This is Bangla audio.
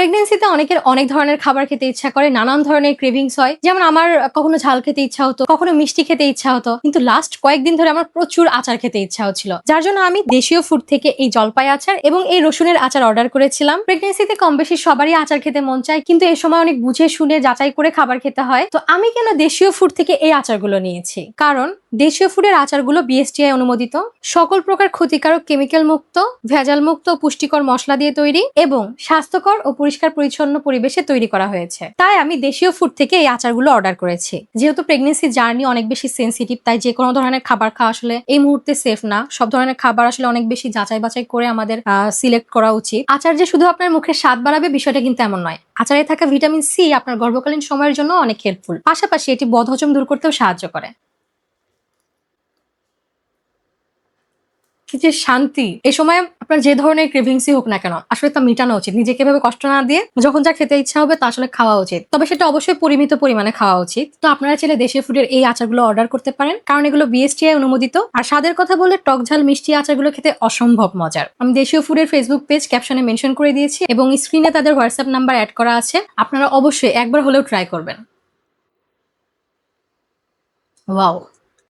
প্রেগন্যান্সিতে অনেকের অনেক ধরনের খাবার খেতে ইচ্ছা করে, নানান ধরনের ক্রেভিংস হয়। যেমন আমার কখনো ঝাল খেতে ইচ্ছা হতো, কখনো মিষ্টি খেতে ইচ্ছা হতো, কিন্তু লাস্ট কয়েকদিন ধরে আমার প্রচুর আচার খেতে ইচ্ছা হচ্ছিল, যার জন্য আমি দেশীয় ফুড থেকে এই জলপাই আচার এবং এই রসুনের আচার অর্ডার করেছিলাম। প্রেগন্যান্সিতে কম বেশি সবারই আচার খেতে মন চায়, কিন্তু এই সময় অনেক বুঝে শুনে যাচাই করে খাবার খেতে হয়। তো আমি কেন দেশীয় ফুড থেকে এই আচারগুলো নিয়েছি, কারণ দেশীয় ফুডের আচারগুলো বিএসটিআই অনুমোদিত, সকল প্রকার ক্ষতিকারক কেমিক্যাল মুক্ত, ভেজাল মুক্ত, পুষ্টিকর মশলা দিয়ে তৈরি এবং স্বাস্থ্যকর ও পরিষ্কার পরিচ্ছন্ন পরিবেশে তৈরি করা হয়েছে। তাই আমি দেশীয় ফুড থেকে এই আচারগুলো অর্ডার করেছি। যেহেতু প্রেগন্যান্সি জার্নি অনেক বেশি সেন্সিটিভ, তাই যে কোনো ধরনের খাবার খাওয়া আসলে এই মুহূর্তে সেফ না। সব ধরনের খাবার আসলে অনেক বেশি যাচাই বাছাই করে আমাদের সিলেক্ট করা উচিত। আচার যে শুধু আপনার মুখের স্বাদ বাড়াবে বিষয়টা কিন্তু এমন নয়। আচারে থাকা ভিটামিন সি আপনার গর্ভকালীন সময়ের জন্য অনেক হেল্পফুল, পাশাপাশি এটি বদহজম দূর করতেও সাহায্য করে। কি যে শান্তি! এই সময় আপনার যে ধরনের ক্রেভিংসই হোক না কেন, আসলে তা মিটানো উচিত। নিজেকে এভাবে কষ্ট না দিয়ে যখন যা খেতে ইচ্ছা হবে তা আসলে খাওয়া উচিত। তবে সেটা অবশ্যই পরিমিত পরিমাণে খাওয়া উচিত। তো আপনারা চাইলে দেশীয় ফুডের এই আচারগুলো অর্ডার করতে পারেন, কারণ এগুলো বিএসটিআই অনুমোদিত। আর স্বাদের কথা বললে টক ঝাল মিষ্টি আচারগুলো খেতে অসম্ভব মজার। আমি দেশীয় ফুডের ফেসবুক পেজ ক্যাপশনে মেনশন করে দিয়েছি এবং স্ক্রিনে তাদের হোয়াটসঅ্যাপ নাম্বার অ্যাড করা আছে। আপনারা অবশ্যই একবার হলেও ট্রাই করবেন। ওয়াও!